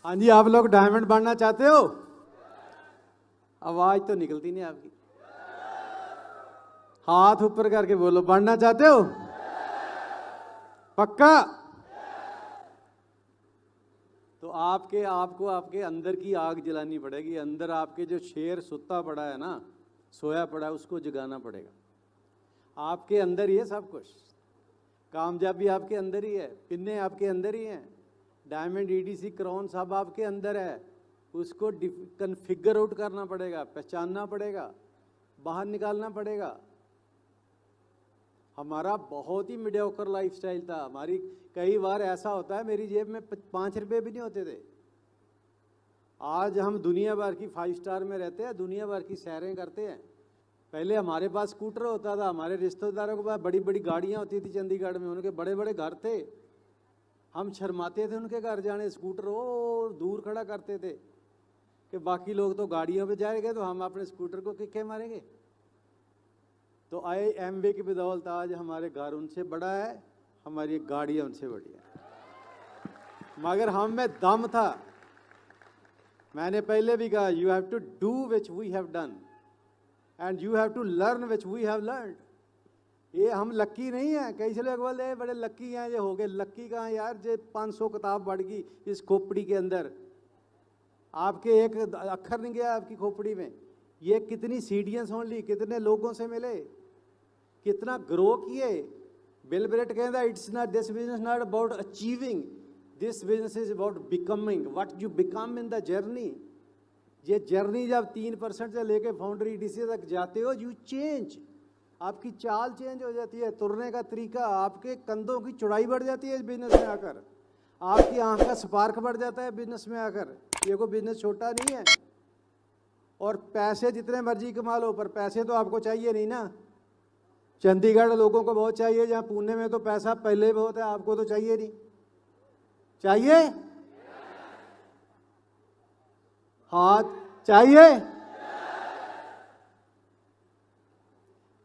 हाँ जी, आप लोग डायमंड बनना चाहते हो? आवाज तो निकलती नहीं आपकी। हाथ ऊपर करके बोलो, बनना चाहते हो? पक्का? तो आपको आपके अंदर की आग जलानी पड़ेगी। अंदर आपके जो शेर सुता पड़ा है ना, सोया पड़ा है, उसको जगाना पड़ेगा। आपके अंदर ही है सब कुछ। कामयाबी आपके अंदर ही है, पिन्ने आपके अंदर ही हैं, डायमंड, ईडीसी, क्राउन सब आपके अंदर है। उसको कन्फिगर आउट करना पड़ेगा, पहचानना पड़ेगा, बाहर निकालना पड़ेगा। हमारा बहुत ही मीडियोकर लाइफस्टाइल था। हमारी कई बार ऐसा होता है, मेरी जेब में 5 रुपये भी नहीं होते थे। आज हम दुनिया भर की 5 स्टार में रहते हैं, दुनिया भर की सैरें करते हैं। पहले हमारे पास स्कूटर होता था, हमारे रिश्तेदारों के पास बड़ी बड़ी गाड़ियाँ होती थी चंडीगढ़ में, उनके बड़े बड़े घर थे। हम शर्माते थे उनके घर जाने, स्कूटर वो दूर खड़ा करते थे कि बाकी लोग तो गाड़ियों पे जाएंगे तो हम अपने स्कूटर को किक्के मारेंगे। तो IMV की बदौलत आज हमारे घर उनसे बड़ा है, हमारी गाड़ियाँ उनसे बड़ी है। मगर हम में दम था, मैंने पहले भी कहा, you have to do which we have done and you have to learn which we have learn. ये हम लक्की नहीं है। कई से लोग बोलते हैं बड़े लक्की हैं, ये हो गए। लक्की कहाँ यार, जे 500 किताब बढ़ गई इस खोपड़ी के अंदर, आपके एक अक्षर नहीं गया आपकी खोपड़ी में। ये कितनी सीढ़ियाँ सुन ली, कितने लोगों से मिले, कितना ग्रो किए। बिल ब्रेट कहता है, it's not this business not about achieving, this business is about becoming, what you become in the journey. ये जर्नी जब 3% से लेके फाउंडरी डीसी तक जाते हो, यू चेंज, आपकी चाल चेंज हो जाती है, तुरने का तरीका, आपके कंधों की चौड़ाई बढ़ जाती है इस बिजनेस में आकर, आपकी आंख का स्पार्क बढ़ जाता है बिजनेस में आकर। ये कोई बिजनेस छोटा नहीं है। और पैसे जितने मर्जी कमा लो, पर पैसे तो आपको चाहिए नहीं ना। चंडीगढ़ लोगों को बहुत चाहिए, जहाँ पुणे में तो पैसा पहले ही बहुत है, आपको तो चाहिए नहीं। चाहिए? हाथ चाहिए?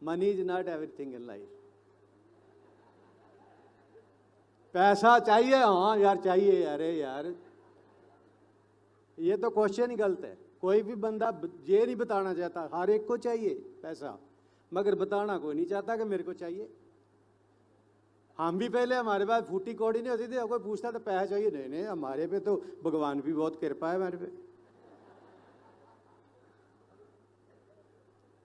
Money is not everything in life. पैसा चाहिए? हाँ यार चाहिए। अरे यार, ये तो क्वेश्चन ही गलत है। कोई भी बंदा ये नहीं बताना चाहता, हर एक को चाहिए पैसा, मगर बताना कोई नहीं चाहता कि मेरे को चाहिए। हम भी पहले, हमारे पास फूटी कौड़ी नहीं होती थी, कोई पूछता तो पैसा चाहिए, नहीं नहीं हमारे पे तो भगवान भी बहुत कृपा है हमारे पे।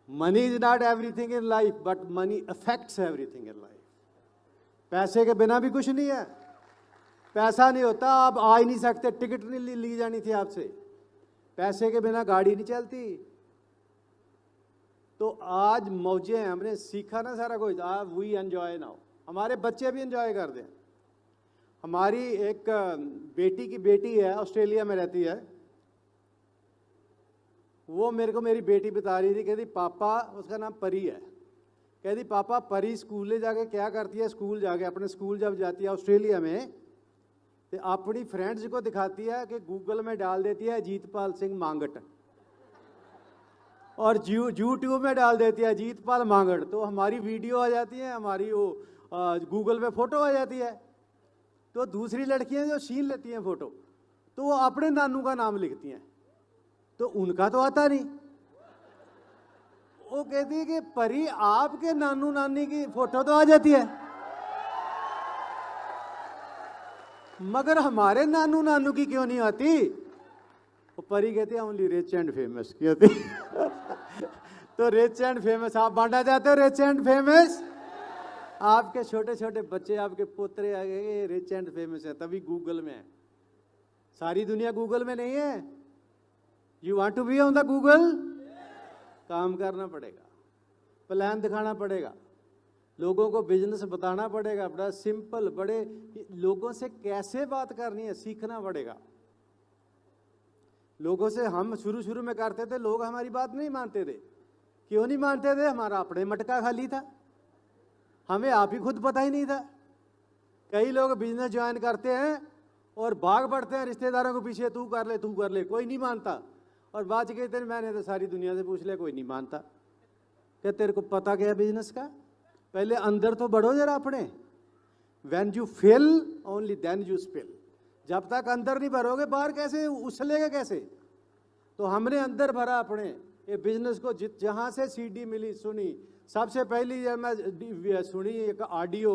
Money is not everything in life, but money affects everything in life. पैसे के बिना भी कुछ नहीं है। पैसा नहीं होता आप आ ही नहीं सकते, टिकट नहीं ली जानी थी आपसे। पैसे के बिना गाड़ी नहीं चलती। तो आज मौजे हैं, हमने सीखा ना सारा कुछ। आज वी एंजॉय नाउ, हमारे बच्चे भी एंजॉय कर दें। हमारी एक बेटी की बेटी है, ऑस्ट्रेलिया में रहती है। वो मेरे को मेरी बेटी बता रही थी, कहती पापा, उसका नाम परी है, कहती पापा परी स्कूल जाके क्या करती है, स्कूल जाके अपने स्कूल जब जाती है ऑस्ट्रेलिया में, तो अपनी फ्रेंड्स को दिखाती है कि गूगल में डाल देती है अजीतपाल सिंह मांगट, और यूट्यूब में डाल देती है अजीतपाल मांगट। तो हमारी वीडियो आ जाती है, हमारी वो गूगल पे फोटो आ जाती है। तो दूसरी लड़कियां जो छीन लेती हैं फोटो, तो वो अपने नानू का नाम लिखती हैं, तो उनका तो आता नहीं। वो कहती है कि परी आपके नानू नानी की फोटो तो आ जाती है, मगर हमारे नानू नानू की क्यों नहीं आती? वो परी कहती है ओनली रिच एंड फेमस की होती। तो रिच एंड फेमस आप बांटा जाते हो, रिच एंड फेमस। आपके छोटे छोटे बच्चे, आपके पोतरे आ गए रिच एंड फेमस है, तभी गूगल में है। सारी दुनिया गूगल में नहीं है। You want to be on the Google? काम करना पड़ेगा, प्लान दिखाना पड़ेगा, लोगों को बिजनेस बताना पड़ेगा, बड़ा सिंपल, बड़े लोगों से कैसे बात करनी है सीखना पड़ेगा। लोगों से हम शुरू में करते थे, लोग हमारी बात नहीं मानते थे। क्यों नहीं मानते थे? हमारा अपने मटका खाली था, हमें आप ही खुद पता ही नहीं था। कई लोग बिजनेस ज्वाइन करते हैं और भाग पड़ते हैं रिश्तेदारों के पीछे, तू कर ले तू कर ले, कोई नहीं मानता। और बाद कहते हैं मैंने तो सारी दुनिया से पूछ लिया, कोई नहीं मानता। क्या तेरे को पता क्या है बिजनेस का? पहले अंदर तो बढ़ो जरा अपने। When you fail only then you spill. जब तक अंदर नहीं भरोगे बाहर कैसे उछलेगा कैसे? तो हमने अंदर भरा अपने ये बिजनेस को। जहाँ से सीडी मिली सुनी, सबसे पहली जब मैं सुनी एक ऑडियो,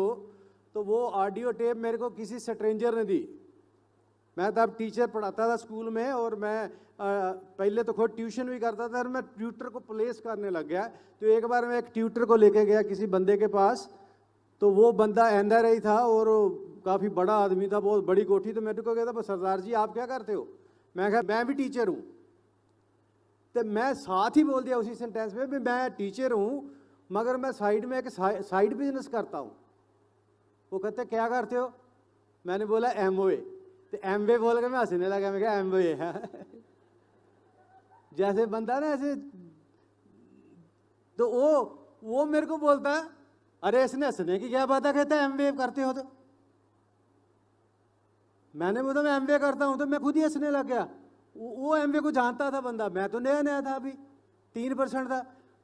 तो वो ऑडियो टेप मेरे को किसी स्ट्रेंजर ने दी। मैं तब टीचर पढ़ाता था स्कूल में, और मैं पहले तो खुद ट्यूशन भी करता था, और मैं ट्यूटर को प्लेस करने लग गया। तो एक बार मैं एक ट्यूटर को लेके गया किसी बंदे के पास, तो वो बंदा एनआरआई था और काफ़ी बड़ा आदमी था, बहुत बड़ी कोठी। तो मेरे को कहता सरदार जी आप क्या करते हो? मैं कहा मैं भी टीचर हूँ। तो मैं साथ ही बोल दिया उसी सेंटेंस में भी मैं टीचर हूँ, मगर मैं साइड में एक साइड बिजनेस करता हूँ। वो कहते क्या करते हो? मैंने बोला एमवे। तो एमवे बोल के मैं हंसने लगा। मैं कहा एमवे है। जैसे बंदा ना ऐसे, तो वो मेरे को बोलता है अरे इसने हंसने की क्या बात है? कहता है एमवे करते हो? तो मैंने बोला मैं एमवे करता हूँ, तो मैं खुद ही हंसने लग गया। वो एमवे को जानता था बंदा, मैं तो नया नया था, अभी 3% था।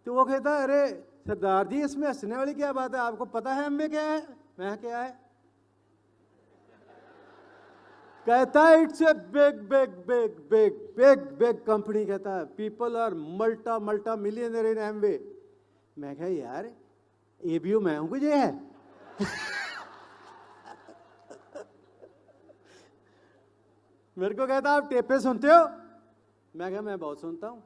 तो वो कहता अरे सरदार जी इसमें हंसने वाली क्या बात है? आपको पता है एमवे क्या है? मैं क्या है? कहता है it's a big big big big big big company. कहता है people are multi multi millionaire in Amway. मैं कहा यार एबीओ मैं हूं ये है। मेरे को कहता आप टेपे सुनते हो? मैं कहा मैं बहुत सुनता हूं।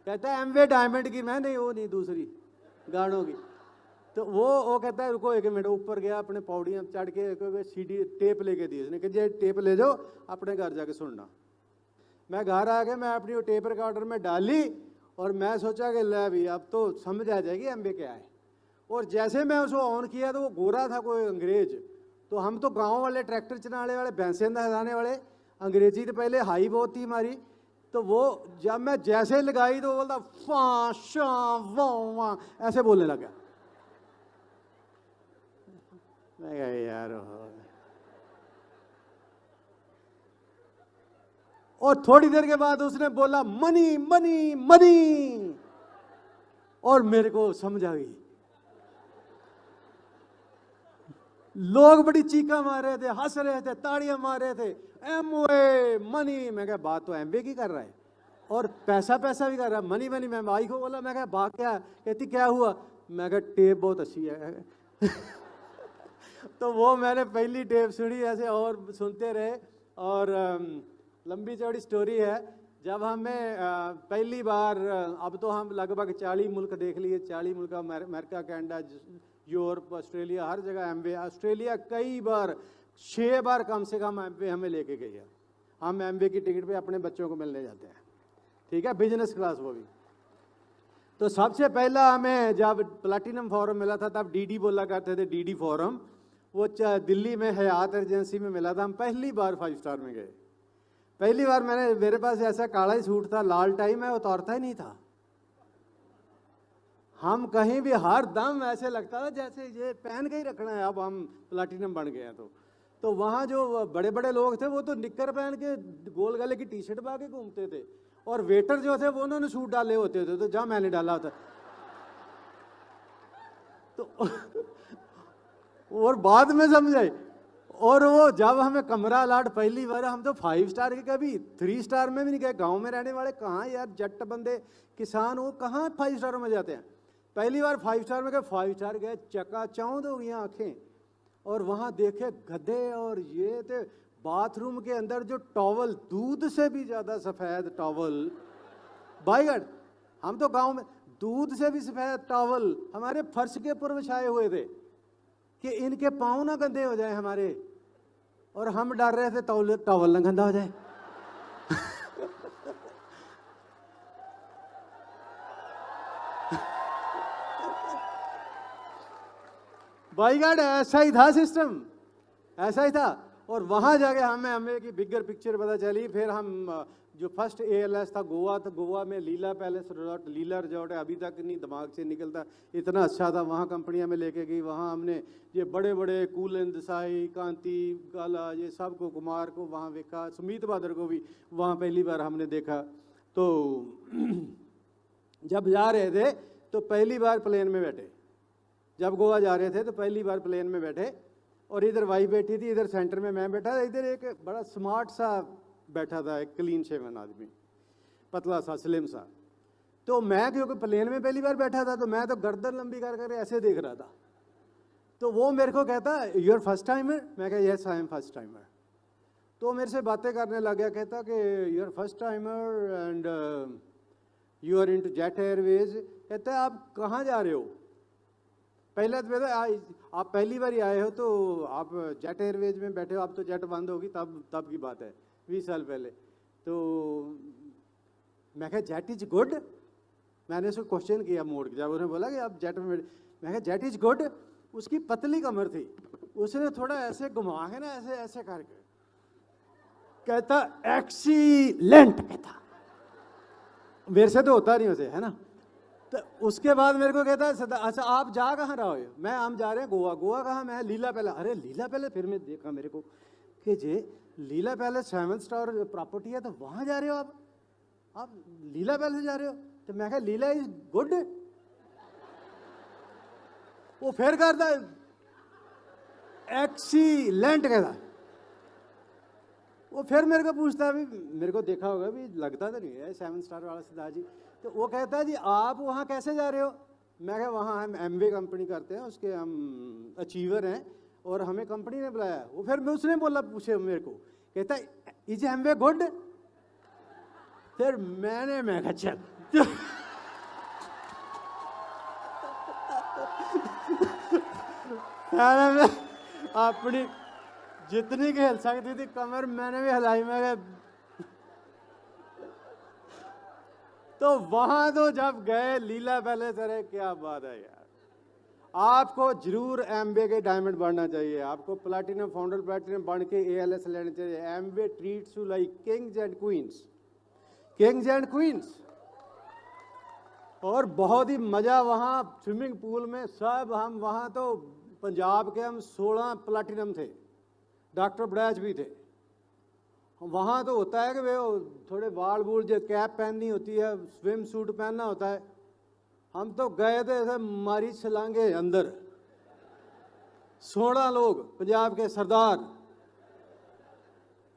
कहता है एमवे डायमंड की। मैं नहीं, वो नहीं, दूसरी गानों की। तो वो कहता है रुको 1 मिनट। ऊपर गया अपने पौड़ियाँ चढ़ के सीडी टेप लेके दी उसने कि ये टेप ले जाओ अपने घर जाके सुनना। मैं घर आ गया, मैं अपनी वो टेप रिकॉर्डर में डाली और मैं सोचा कि ले भी अब तो समझ आ जाएगी एमवे क्या है। और जैसे मैं उसको ऑन किया तो वो गोरा था कोई अंग्रेज। तो हम तो गाँव वाले ट्रैक्टर चलाने वाले भैंसे नहलाने वाले, अंग्रेजी तो पहले हाई बहुत थी हमारी। तो वो जब मैं जैसे लगाई तो वो बोलता फा शा वाँ ऐसे बोलने लगा। मैं कहा यार और थोड़ी देर के बाद उसने बोला मनी मनी मनी और मेरे को समझ आ गई। लोग बड़ी चीखा मार रहे थे, हंस रहे थे, ताड़ियां मार रहे थे। Amway money. मैं कहा बात तो एमवे की कर रहा है और पैसा पैसा भी कर रहा है। Money money. मैं भाई को बोला, मैं कहा बात क्या? कहती क्या हुआ? मैं कहा टेप बहुत अच्छी है। तो वो मैंने पहली टेप सुनी ऐसे और सुनते रहे। और लंबी चौड़ी स्टोरी है। जब हमें पहली बार, अब तो हम लगभग 40 मुल्क देख लिए, 40 मुल्क, अमेरिका, कनाडा, यूरोप, ऑस्ट्रेलिया, हर जगह एमवे। ऑस्ट्रेलिया कई बार, 6 बार कम से कम एमवे हमें लेके गई है। हम एमवे की टिकट पे अपने बच्चों को मिलने जाते हैं, ठीक है, बिजनेस क्लास वो भी। तो सबसे पहला हमें जब प्लैटिनम फॉरम मिला था तब डीडी बोला करते थे, डीडी फॉरम। वो दिल्ली में हयात एजेंसी में मिला था। हम पहली बार 5 स्टार में गए। पहली बार मेरे पास ऐसा काला ही सूट था, लाल टाई, मैं उतारता ही नहीं था। हम कहीं भी हर दम ऐसे लगता था जैसे ये पहन के ही रखना है, अब हम प्लैटिनम बन गए हैं। तो वहाँ जो बड़े बड़े लोग थे वो तो निक्कर पहन के गोल गले की टी शर्ट पा के घूमते थे और वेटर जो थे वो उन्होंने सूट डाले होते थे। तो जहाँ मैंने डाला होता तो और बाद में समझाई। और वो जब हमें कमरा अलाट पहली बार, हम तो 5 स्टार के, कभी 3 स्टार में भी नहीं गए। गांव में रहने वाले कहाँ यार, जट बंदे किसान, वो कहाँ 5 स्टारों में जाते हैं। पहली बार 5 स्टार में गए, 5 स्टार गए, चकाचौंध हो गई आंखें। और वहाँ देखे गधे और ये थे। बाथरूम के अंदर जो टॉवल, दूध से भी ज़्यादा सफ़ेद टॉवल, बाईगढ़, हम तो गांव में, दूध से भी सफ़ेद टॉवल हमारे फर्श के ऊपर बिछाए हुए थे कि इनके पाँव ना गंदे हो जाए हमारे। और हम डर रहे थे टॉवल ना गंदा हो जाए। बाईगार्ड ऐसा ही था सिस्टम, ऐसा ही था। और वहाँ जाके हमें की बिगर पिक्चर पता चली। फिर हम जो फर्स्ट ALS था गोवा, तो गोवा में लीला पैलेस रिजॉर्ट, लीला रिजॉर्ट है, अभी तक नहीं दिमाग से निकलता, इतना अच्छा था। वहाँ कंपनियाँ में लेके गई। वहाँ हमने ये बड़े बड़े कूलन देसाई, कांति काला, ये सब को, कुमार को वहाँ देखा, सुमित बहादुर को भी वहाँ पहली बार हमने देखा। तो जब जा रहे थे तो पहली बार प्लेन में बैठे, जब गोवा जा रहे थे तो पहली बार प्लेन में बैठे। और इधर वाइफ बैठी थी, इधर सेंटर में मैं बैठा था, इधर एक बड़ा स्मार्ट सा बैठा था, एक क्लीन शेवन आदमी, पतला सा, स्लिम सा। तो मैं क्योंकि प्लेन में पहली बार बैठा था तो मैं तो गर्दन लंबी कर कर ऐसे देख रहा था। तो वो मेरे को कहता यू आर फर्स्ट टाइमर? मैं कहा yes I am first timer. तो मेरे से बातें करने लग गया, कहता कि you are first timer and you are into Jet Airways. कहता है आप कहाँ जा रहे हो? पहले तो आप पहली बार ही आए हो तो आप जेट एयरवेज में बैठे हो, आप तो जेट बंद होगी तब की बात है, 20 साल पहले। तो मैं कहा जेट इज गुड। मैंने उसको क्वेश्चन किया मोड़ के, जब उन्होंने बोला कि आप जेट में, मैं कहा जेट इज गुड। उसकी पतली कमर थी, उसने थोड़ा ऐसे घुमा के ना ऐसे ऐसे करके कहता एक्सीलेंट। कहता मेरे से तो होता नहीं उसे, है ना। तो उसके बाद मेरे को कहता है अच्छा आप जा कहाँ रहे हो? मैं हम जा रहे हैं गोवा। गोवा कहाँ? मैं लीला पैलेस। अरे लीला पैलेस? फिर मैं देखा मेरे को कि जे लीला पैलेस 7 स्टार प्रॉपर्टी है, तो वहाँ जा रहे हो आप लीला पैलेस जा रहे हो? तो मैं कहा लीला इज गुड। वो फिर करता एक्सीलेंट कहता। वो फिर मेरे को पूछता है, भी मेरे को देखा होगा भी लगता तो नहीं है 7 स्टार वाला सरदार जी। तो वो कहता है जी आप वहाँ कैसे जा रहे हो? मैं कहा वहाँ हम एमवे कंपनी करते हैं, उसके हम अचीवर हैं और हमें कंपनी ने बुलाया। वो फिर मैं उसने बोला, पूछे मेरे को, कहता इज एमवे गुड? फिर मैं कहा चल मैंने अपनी जितनी की हिल सकती थी कमर मैंने भी हिलाई। मैं तो वहां तो जब गए लीला पैलेस, अरे क्या बात है यार। आपको जरूर एमवे के डायमंड बनना चाहिए, आपको प्लैटिनम, फाउंडर प्लैटिनम बन के एएलएस लेना चाहिए। Amway treats you like Kings and queen's, Kings and queen's. और बहुत ही मजा वहाँ स्विमिंग पूल में सब। हम वहाँ तो पंजाब के हम 16 प्लैटिनम थे, डॉक्टर बड़ैच भी थे। वहाँ तो होता है कि वे थोड़े बाल बूल जो कैप पहननी होती है, स्विम सूट पहनना होता है। हम तो गए थे ऐसे मारी छलांगे अंदर, 16 लोग पंजाब के सरदार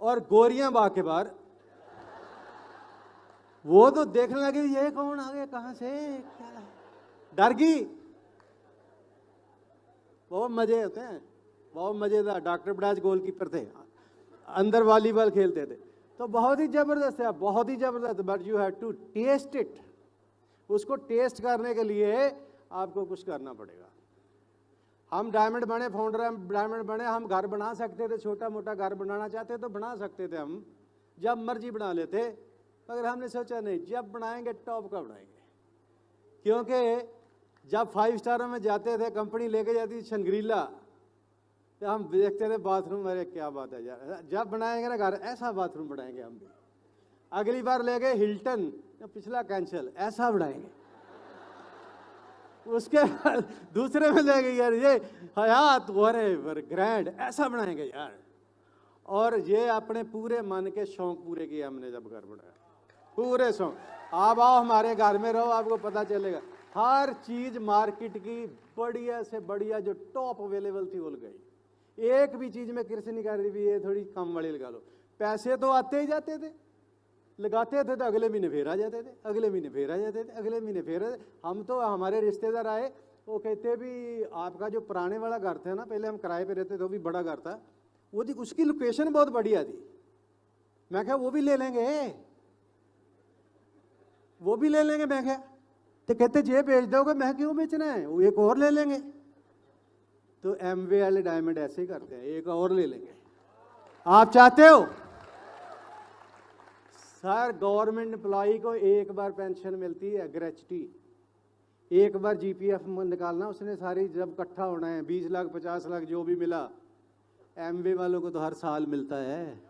और गोरियां बा के बाहर। वो तो देखने लगे ये कौन आ गए, कहाँ से, क्या डर गई। बहुत मजे होते हैं, बहुत मजेदार। डॉक्टर बड़ैच गोलकीपर थे, अंदर वॉलीबॉल खेलते थे। तो बहुत ही जबरदस्त है, बहुत ही जबरदस्त। But you have to taste it. उसको टेस्ट करने के लिए आपको कुछ करना पड़ेगा। हम डायमंड बने, फाउंडर हम डायमंड बने। हम घर बना सकते थे, छोटा मोटा घर बनाना चाहते तो बना सकते थे, हम जब मर्जी बना लेते। मगर हमने सोचा नहीं, जब बनाएंगे टॉप का बनाएंगे। क्योंकि जब 5 स्टारों में जाते थे, कंपनी लेके जाती थी शंग्रीला, तो हम देखते थे बाथरूम, अरे क्या बात है यार, जब बनाएंगे ना घर ऐसा बाथरूम बनाएंगे हम भी। अगली बार ले गए हिल्टन, पिछला कैंसिल, ऐसा बनाएंगे। उसके दूसरे में ले गए यार ये हयात वरे ग्रैंड, ऐसा बनाएंगे यार। और ये अपने पूरे मन के शौक पूरे किए हमने जब घर बनाया, पूरे शौक। आप आओ हमारे घर में रहो, आपको पता चलेगा। हर चीज मार्केट की बढ़िया से बढ़िया जो टॉप अवेलेबल थी वो गई। एक भी चीज में किरसी नहीं कर रही भी ये थोड़ी कम वाली लगा लो। पैसे तो आते ही जाते थे, लगाते थे तो अगले महीने फिर आ जाते थे, अगले महीने फिर आ जाते थे, अगले महीने फिर। हम तो हमारे रिश्तेदार आए, वो कहते भी आपका जो पुराने वाला घर था ना, पहले हम किराए पे रहते थे, वो भी बड़ा घर था, वो उसकी लोकेशन बहुत बढ़िया थी। मैं कहा वो भी ले लेंगे, वो भी ले लेंगे। मैं कहा तो कहते जे बेच दोगे। मैं क्यों बेचना है, वो एक और ले लेंगे। तो एमवे वाले डायमंड ऐसे ही करते हैं, एक और ले लेंगे। आप चाहते हो सर, गवर्नमेंट एम्प्लॉई को एक बार पेंशन मिलती है, ग्रेचुटी, एक बार जीपीएफ निकालना उसने सारी, जब इकट्ठा होना है 20 लाख 50 लाख जो भी मिला। एमवे वालों को तो हर साल मिलता है,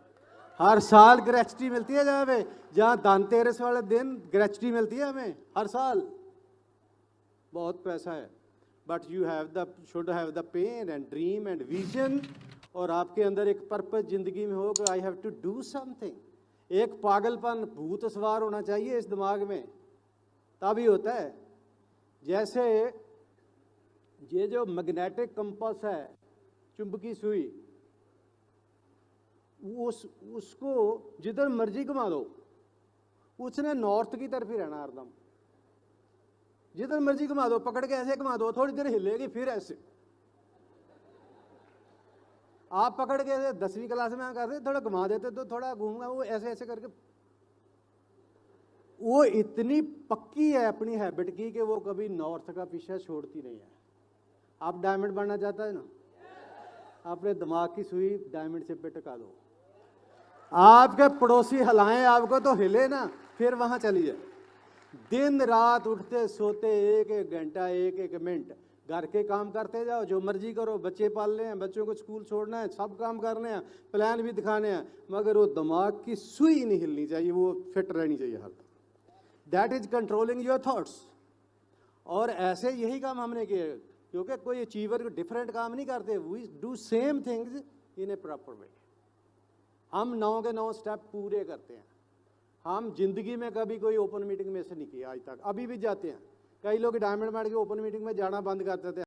हर साल ग्रेचुटी मिलती है। जहाँ धनतेरस वाले दिन ग्रेचुटी मिलती है हमें हर साल। बहुत पैसा है। But you have the should have the pain and dream and vision. और आपके अंदर एक पर्पस जिंदगी में हो कि I have to do something. एक पागलपन, भूत सवार होना चाहिए इस दिमाग में, तभी होता है। जैसे ये जो मैग्नेटिक कंपास है, चुंबकी सुई, उसको जिधर मर्जी घुमा दो, उसने नॉर्थ की तरफ ही रहना हरदम। जिधर मर्जी घुमा दो, पकड़ के ऐसे घुमा दो, थोड़ी देर हिलेगी, फिर ऐसे। आप पकड़ के ऐसे 10वीं क्लास में करते, थोड़ा घुमा देते तो थोड़ा घूमगा, वो ऐसे ऐसे करके। वो इतनी पक्की है अपनी हैबिट की कि वो कभी नॉर्थ का पीछा छोड़ती नहीं है। आप डायमंड बनना चाहता है ना, अपने दिमाग की सुई डायमंड से पे टिका दो। आपके पड़ोसी हिलाएं आपको तो हिले ना, फिर वहां चली जाए। दिन रात उठते सोते एक एक घंटा, एक एक मिनट घर के काम करते जाओ, जो मर्जी करो। बच्चे पालने हैं, बच्चों को स्कूल छोड़ना है, सब काम करने हैं, प्लान भी दिखाने हैं, मगर वो दिमाग की सुई नहीं हिलनी चाहिए, वो फिट रहनी चाहिए हर। That is controlling your thoughts. और ऐसे यही काम हमने किए, क्योंकि कोई अचीवर डिफरेंट काम नहीं करते, we do same things in a proper way. हम 9 के 9 स्टेप पूरे करते हैं। हम जिंदगी में कभी कोई ओपन मीटिंग में से नहीं किया आज तक, अभी भी जाते हैं। कई लोग डायमंड मार के ओपन मीटिंग में जाना बंद करते थे।